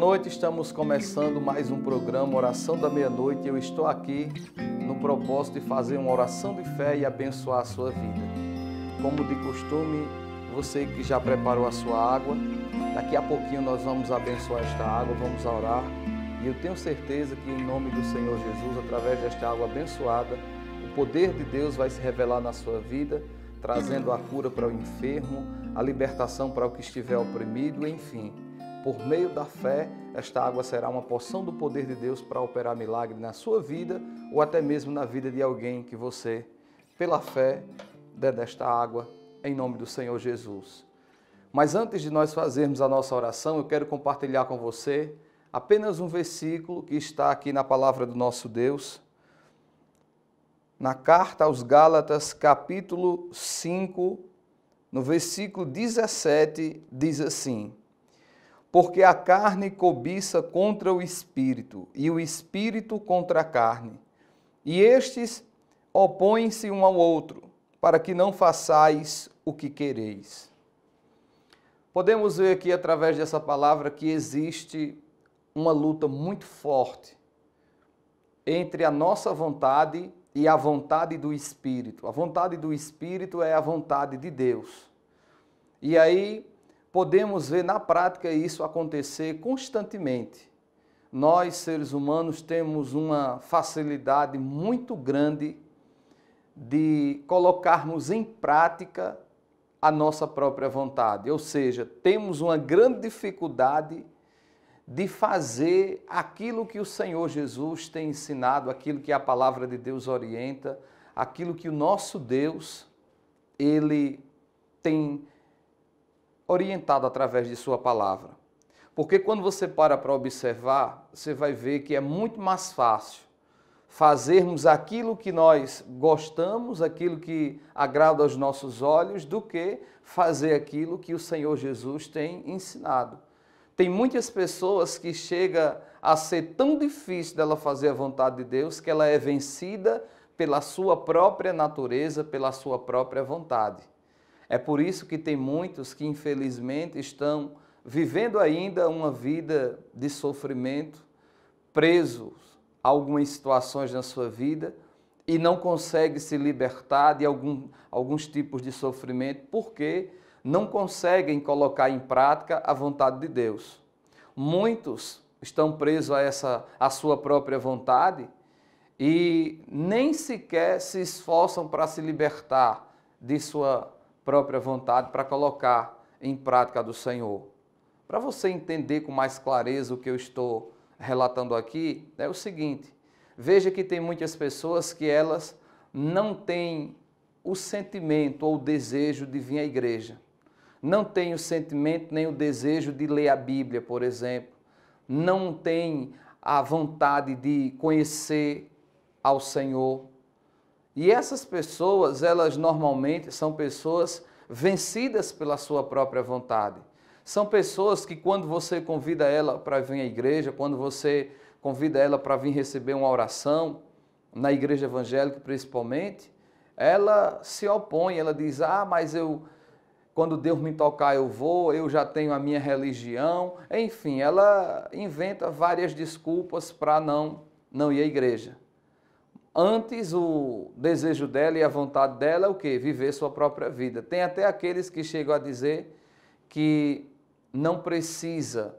noite, estamos começando mais um programa Oração da Meia-Noite. Eu estou aqui no propósito de fazer uma oração de fé e abençoar a sua vida. Como de costume, você que já preparou a sua água, daqui a pouquinho nós vamos abençoar esta água, vamos orar. E eu tenho certeza que em nome do Senhor Jesus, através desta água abençoada, o poder de Deus vai se revelar na sua vida, trazendo a cura para o enfermo, a libertação para o que estiver oprimido, enfim. Por meio da fé, esta água será uma porção do poder de Deus para operar milagre na sua vida ou até mesmo na vida de alguém que você, pela fé, dê desta água, em nome do Senhor Jesus. Mas antes de nós fazermos a nossa oração, eu quero compartilhar com você apenas um versículo que está aqui na palavra do nosso Deus, na carta aos Gálatas, capítulo 5, no versículo 17, diz assim: porque a carne cobiça contra o espírito, e o espírito contra a carne. E estes opõem-se um ao outro, para que não façais o que quereis. Podemos ver aqui, através dessa palavra, que existe uma luta muito forte entre a nossa vontade e a vontade do Espírito. A vontade do Espírito é a vontade de Deus. E aí podemos ver na prática isso acontecer constantemente. Nós, seres humanos, temos uma facilidade muito grande de colocarmos em prática a nossa própria vontade. Ou seja, temos uma grande dificuldade de fazer aquilo que o Senhor Jesus tem ensinado, aquilo que a palavra de Deus orienta, aquilo que o nosso Deus, Ele tem orientado através de sua palavra. Porque quando você para observar, você vai ver que é muito mais fácil fazermos aquilo que nós gostamos, aquilo que agrada aos nossos olhos, do que fazer aquilo que o Senhor Jesus tem ensinado. Tem muitas pessoas que chega a ser tão difícil dela fazer a vontade de Deus que ela é vencida pela sua própria natureza, pela sua própria vontade. É por isso que tem muitos que infelizmente estão vivendo ainda uma vida de sofrimento, presos a algumas situações na sua vida e não conseguem se libertar de alguns tipos de sofrimento porque não conseguem colocar em prática a vontade de Deus. Muitos estão presos a sua própria vontade e nem sequer se esforçam para se libertar de sua própria vontade, para colocar em prática a do Senhor. Para você entender com mais clareza o que eu estou relatando aqui, é o seguinte: veja que tem muitas pessoas que elas não têm o sentimento ou o desejo de vir à igreja. Não tem o sentimento nem o desejo de ler a Bíblia, por exemplo. Não tem a vontade de conhecer ao Senhor. E essas pessoas, elas normalmente são pessoas vencidas pela sua própria vontade. São pessoas que quando você convida ela para vir à igreja, quando você convida ela para vir receber uma oração, na igreja evangélica principalmente, ela se opõe, ela diz: mas quando Deus me tocar eu vou, eu já tenho a minha religião. Enfim, ela inventa várias desculpas para não ir à igreja. Antes, o desejo dela e a vontade dela é o quê? Viver sua própria vida. Tem até aqueles que chegam a dizer que não precisa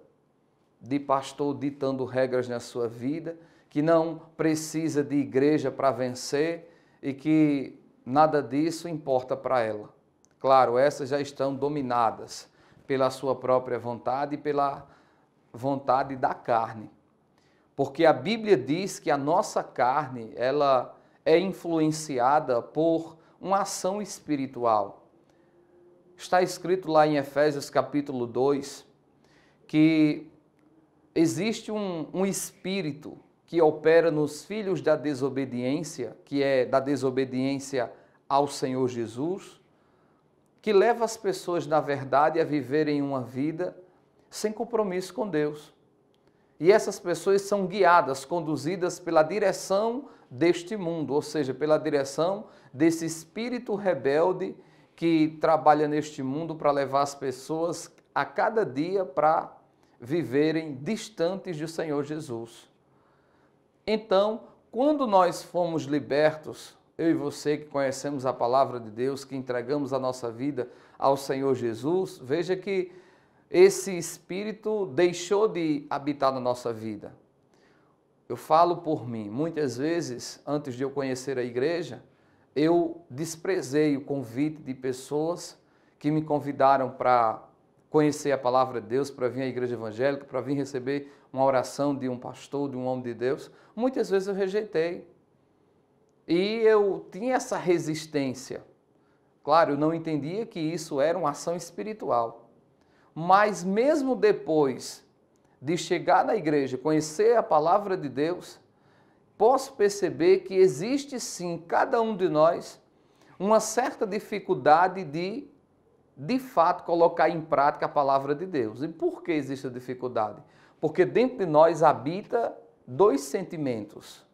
de pastor ditando regras na sua vida, que não precisa de igreja para vencer e que nada disso importa para ela. Claro, essas já estão dominadas pela sua própria vontade e pela vontade da carne. Porque a Bíblia diz que a nossa carne, ela é influenciada por uma ação espiritual. Está escrito lá em Efésios capítulo 2, que existe um espírito que opera nos filhos da desobediência, que é da desobediência ao Senhor Jesus, que leva as pessoas, na verdade, a viverem uma vida sem compromisso com Deus. E essas pessoas são guiadas, conduzidas pela direção deste mundo, ou seja, pela direção desse espírito rebelde que trabalha neste mundo para levar as pessoas a cada dia para viverem distantes do Senhor Jesus. Então, quando nós fomos libertos, eu e você que conhecemos a palavra de Deus, que entregamos a nossa vida ao Senhor Jesus, veja que esse Espírito deixou de habitar na nossa vida. Eu falo por mim, muitas vezes, antes de eu conhecer a igreja, eu desprezei o convite de pessoas que me convidaram para conhecer a palavra de Deus, para vir à igreja evangélica, para vir receber uma oração de um pastor, de um homem de Deus. Muitas vezes eu rejeitei. E eu tinha essa resistência. Claro, eu não entendia que isso era uma ação espiritual. Mas mesmo depois de chegar na igreja, conhecer a palavra de Deus, posso perceber que existe sim, em cada um de nós, uma certa dificuldade de fato, colocar em prática a palavra de Deus. E por que existe a dificuldade? Porque dentro de nós habita dois sentimentos.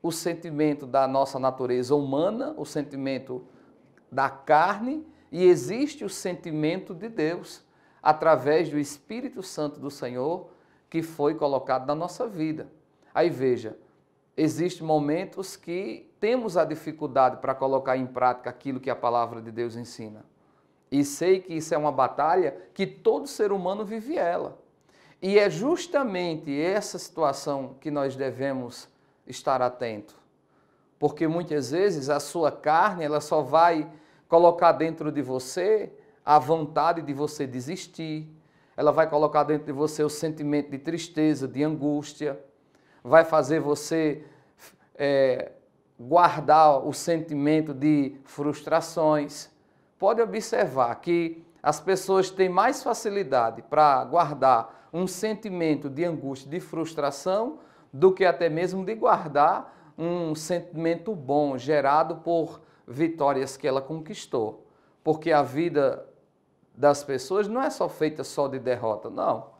O sentimento da nossa natureza humana, o sentimento da carne, e existe o sentimento de Deus, através do Espírito Santo do Senhor, que foi colocado na nossa vida. Aí veja, existem momentos que temos a dificuldade para colocar em prática aquilo que a palavra de Deus ensina. E sei que isso é uma batalha que todo ser humano vive ela. E é justamente essa situação que nós devemos estar atento. Porque muitas vezes a sua carne, ela só vai colocar dentro de você a vontade de você desistir. Ela vai colocar dentro de você o sentimento de tristeza, de angústia. Vai fazer você guardar o sentimento de frustrações. Pode observar que as pessoas têm mais facilidade para guardar um sentimento de angústia, de frustração, do que até mesmo de guardar um sentimento bom, gerado por vitórias que ela conquistou. Porque a vida das pessoas não é só feita só de derrota, não.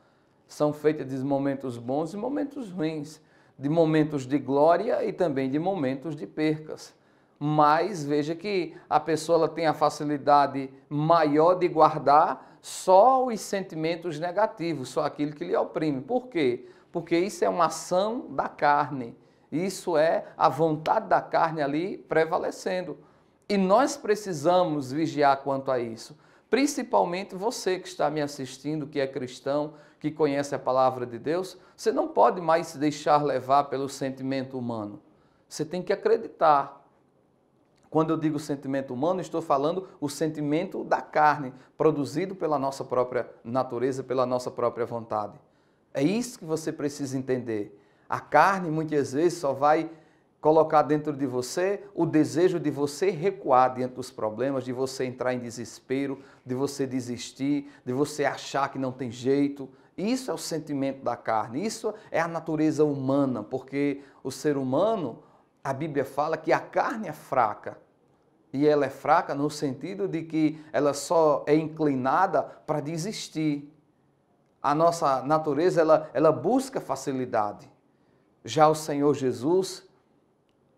São feitas de momentos bons e momentos ruins, de momentos de glória e também de momentos de percas. Mas veja que a pessoa ela tem a facilidade maior de guardar só os sentimentos negativos, só aquilo que lhe oprime. Por quê? Porque isso é uma ação da carne. Isso é a vontade da carne ali prevalecendo. E nós precisamos vigiar quanto a isso. Principalmente você que está me assistindo, que é cristão, que conhece a palavra de Deus, você não pode mais se deixar levar pelo sentimento humano. Você tem que acreditar. Quando eu digo sentimento humano, estou falando o sentimento da carne, produzido pela nossa própria natureza, pela nossa própria vontade. É isso que você precisa entender. A carne, muitas vezes, só vai colocar dentro de você o desejo de você recuar diante dos problemas, de você entrar em desespero, de você desistir, de você achar que não tem jeito. Isso é o sentimento da carne, isso é a natureza humana, porque o ser humano, a Bíblia fala que a carne é fraca. E ela é fraca no sentido de que ela só é inclinada para desistir. A nossa natureza, ela busca facilidade. Já o Senhor Jesus,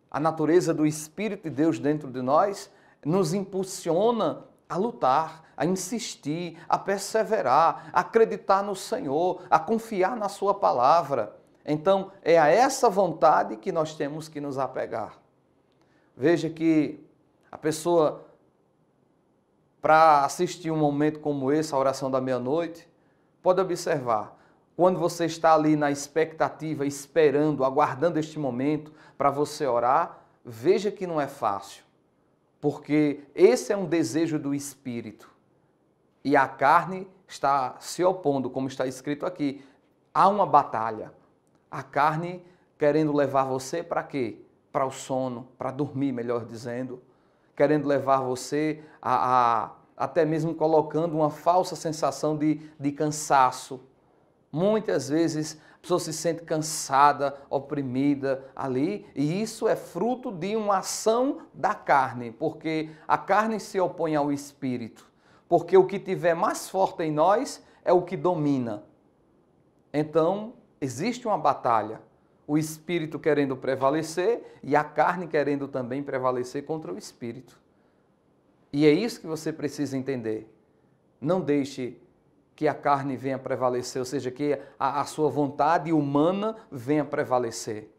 a natureza do Espírito de Deus dentro de nós, nos impulsiona a lutar, a insistir, a perseverar, a acreditar no Senhor, a confiar na sua palavra. Então, é a essa vontade que nós temos que nos apegar. Veja que a pessoa, para assistir um momento como esse, a oração da meia-noite, pode observar, quando você está ali na expectativa, esperando, aguardando este momento para você orar, veja que não é fácil, porque esse é um desejo do Espírito e a carne está se opondo, como está escrito aqui. Há uma batalha, a carne querendo levar você para quê? Para o sono, para dormir, melhor dizendo, querendo levar você até mesmo colocando uma falsa sensação de cansaço. Muitas vezes a pessoa se sente cansada, oprimida ali, e isso é fruto de uma ação da carne, porque a carne se opõe ao espírito, porque o que tiver mais forte em nós é o que domina. Então, existe uma batalha, o espírito querendo prevalecer e a carne querendo também prevalecer contra o espírito. E é isso que você precisa entender. Não deixe que a carne venha prevalecer, ou seja, que a sua vontade humana venha prevalecer.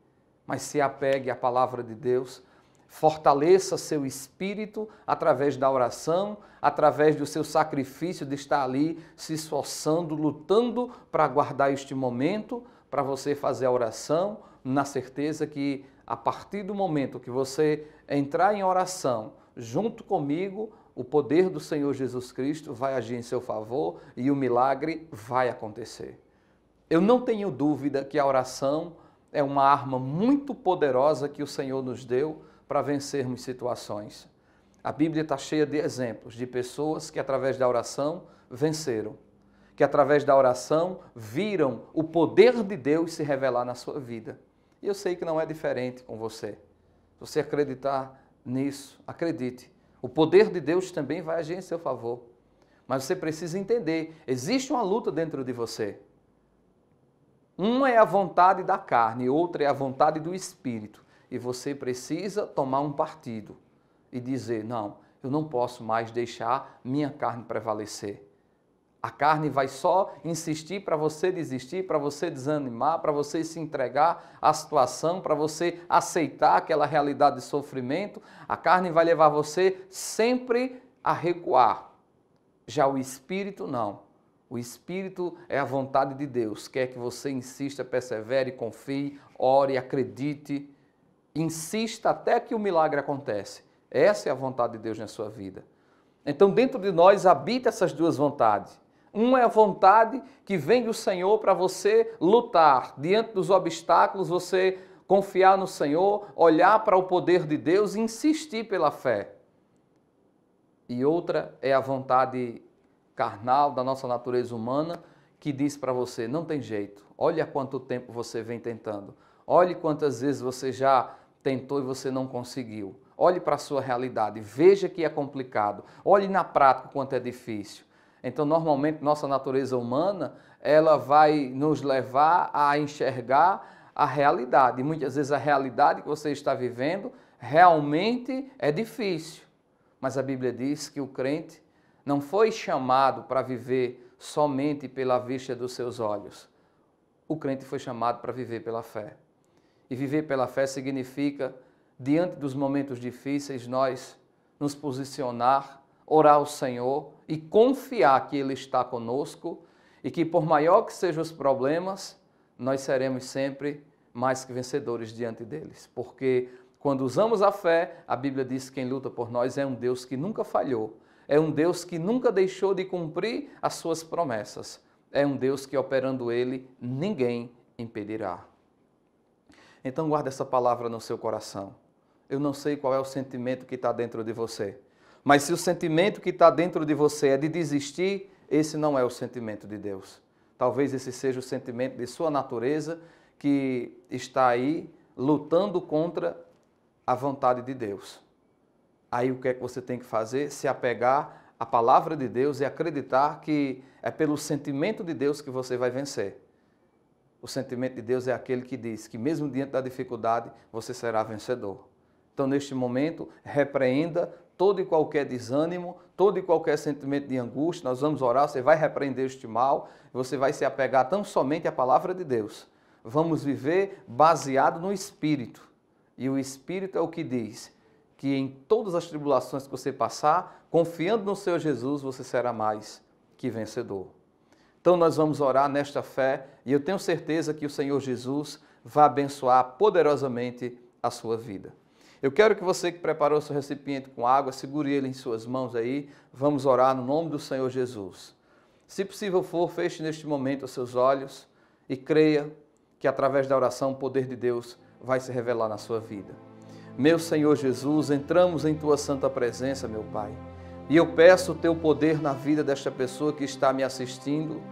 Mas se apegue à palavra de Deus, fortaleça seu espírito através da oração, através do seu sacrifício de estar ali se esforçando, lutando para aguardar este momento, para você fazer a oração, na certeza que a partir do momento que você entrar em oração junto comigo, o poder do Senhor Jesus Cristo vai agir em seu favor e o milagre vai acontecer. Eu não tenho dúvida que a oração é uma arma muito poderosa que o Senhor nos deu para vencermos situações. A Bíblia está cheia de exemplos de pessoas que através da oração venceram, que através da oração viram o poder de Deus se revelar na sua vida. E eu sei que não é diferente com você. Se você acreditar nisso, acredite. O poder de Deus também vai agir em seu favor. Mas você precisa entender, existe uma luta dentro de você. Uma é a vontade da carne, outra é a vontade do Espírito. E você precisa tomar um partido e dizer, não, eu não posso mais deixar minha carne prevalecer. A carne vai só insistir para você desistir, para você desanimar, para você se entregar à situação, para você aceitar aquela realidade de sofrimento. A carne vai levar você sempre a recuar. Já o Espírito não. O Espírito é a vontade de Deus. Quer que você insista, persevere, confie, ore, acredite. Insista até que o milagre acontece. Essa é a vontade de Deus na sua vida. Então, dentro de nós habita essas duas vontades. Uma é a vontade que vem do Senhor para você lutar diante dos obstáculos, você confiar no Senhor, olhar para o poder de Deus e insistir pela fé. E outra é a vontade carnal da nossa natureza humana que diz para você, não tem jeito, olha há quanto tempo você vem tentando, olhe quantas vezes você já tentou e você não conseguiu. Olhe para a sua realidade, veja que é complicado, olhe na prática quanto é difícil. Então, normalmente, nossa natureza humana, ela vai nos levar a enxergar a realidade. E muitas vezes a realidade que você está vivendo realmente é difícil. Mas a Bíblia diz que o crente não foi chamado para viver somente pela vista dos seus olhos. O crente foi chamado para viver pela fé. E viver pela fé significa, diante dos momentos difíceis, nós nos posicionar, orar ao Senhor e confiar que Ele está conosco e que por maior que sejam os problemas, nós seremos sempre mais que vencedores diante deles. Porque quando usamos a fé, a Bíblia diz que quem luta por nós é um Deus que nunca falhou, é um Deus que nunca deixou de cumprir as suas promessas, é um Deus que operando Ele, ninguém impedirá. Então guarda essa palavra no seu coração. Eu não sei qual é o sentimento que está dentro de você, mas se o sentimento que está dentro de você é de desistir, esse não é o sentimento de Deus. Talvez esse seja o sentimento de sua natureza que está aí lutando contra a vontade de Deus. Aí o que é que você tem que fazer? Se apegar à palavra de Deus e acreditar que é pelo sentimento de Deus que você vai vencer. O sentimento de Deus é aquele que diz que mesmo diante da dificuldade, você será vencedor. Então, neste momento, repreenda todo e qualquer desânimo, todo e qualquer sentimento de angústia. Nós vamos orar, você vai repreender este mal, você vai se apegar tão somente à palavra de Deus. Vamos viver baseado no Espírito. E o Espírito é o que diz que em todas as tribulações que você passar, confiando no Senhor Jesus, você será mais que vencedor. Então nós vamos orar nesta fé e eu tenho certeza que o Senhor Jesus vai abençoar poderosamente a sua vida. Eu quero que você que preparou seu recipiente com água, segure ele em suas mãos aí. Vamos orar no nome do Senhor Jesus. Se possível for, feche neste momento os seus olhos e creia que através da oração o poder de Deus vai se revelar na sua vida. Meu Senhor Jesus, entramos em Tua santa presença, meu Pai. E eu peço o Teu poder na vida desta pessoa que está me assistindo.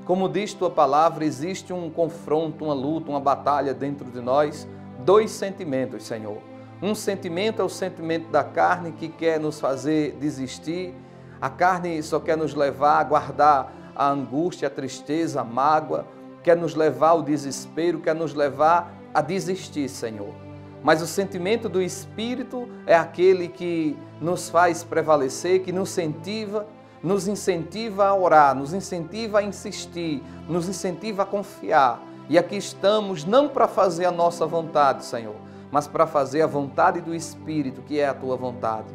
Como diz Tua palavra, existe um confronto, uma luta, uma batalha dentro de nós. Dois sentimentos, Senhor. Um sentimento é o sentimento da carne que quer nos fazer desistir. A carne só quer nos levar a guardar a angústia, a tristeza, a mágoa. Quer nos levar ao desespero, quer nos levar a desistir, Senhor. Mas o sentimento do Espírito é aquele que nos faz prevalecer, que nos incentiva, nos incentiva a orar, nos incentiva a insistir, nos incentiva a confiar. E aqui estamos não para fazer a nossa vontade, Senhor, mas para fazer a vontade do Espírito, que é a tua vontade.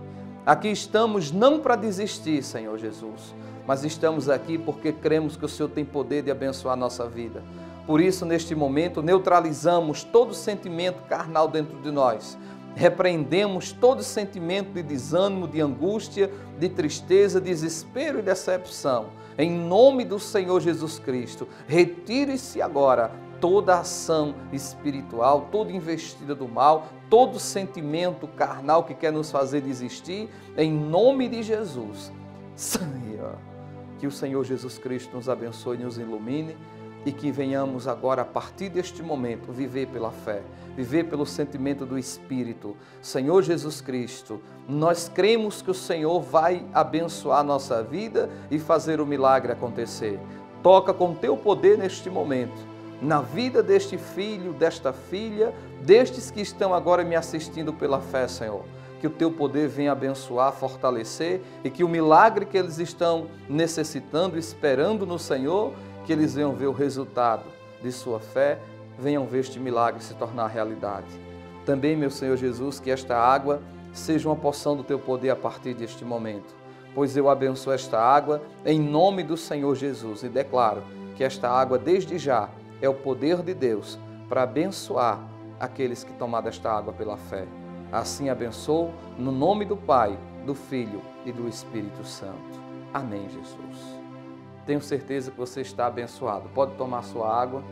Aqui estamos não para desistir, Senhor Jesus, mas estamos aqui porque cremos que o Senhor tem poder de abençoar a nossa vida. Por isso, neste momento, neutralizamos todo sentimento carnal dentro de nós. Repreendemos todo sentimento de desânimo, de angústia, de tristeza, desespero e decepção. Em nome do Senhor Jesus Cristo, retire-se agora toda ação espiritual, toda investida do mal, todo sentimento carnal que quer nos fazer desistir, em nome de Jesus. Senhor, que o Senhor Jesus Cristo nos abençoe e nos ilumine e que venhamos agora, a partir deste momento, viver pela fé, viver pelo sentimento do Espírito. Senhor Jesus Cristo, nós cremos que o Senhor vai abençoar a nossa vida e fazer o milagre acontecer. Toca com teu poder neste momento, na vida deste filho, desta filha, destes que estão agora me assistindo pela fé, Senhor. Que o teu poder venha abençoar, fortalecer e que o milagre que eles estão necessitando, esperando no Senhor, que eles venham ver o resultado de sua fé, venham ver este milagre se tornar realidade. Também, meu Senhor Jesus, que esta água seja uma porção do teu poder a partir deste momento, pois eu abençoo esta água em nome do Senhor Jesus e declaro que esta água, desde já, é o poder de Deus para abençoar aqueles que tomaram esta água pela fé. Assim abençoo no nome do Pai, do Filho e do Espírito Santo. Amém, Jesus. Tenho certeza que você está abençoado. Pode tomar sua água.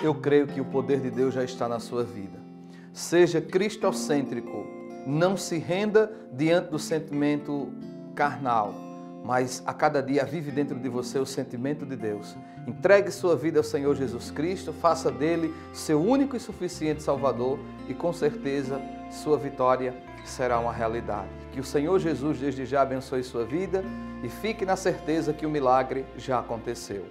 Eu creio que o poder de Deus já está na sua vida. Seja cristocêntrico. Não se renda diante do sentimento carnal, mas a cada dia vive dentro de você o sentimento de Deus. Entregue sua vida ao Senhor Jesus Cristo, faça dele seu único e suficiente Salvador e com certeza sua vitória será uma realidade. Que o Senhor Jesus desde já abençoe sua vida e fique na certeza que o milagre já aconteceu.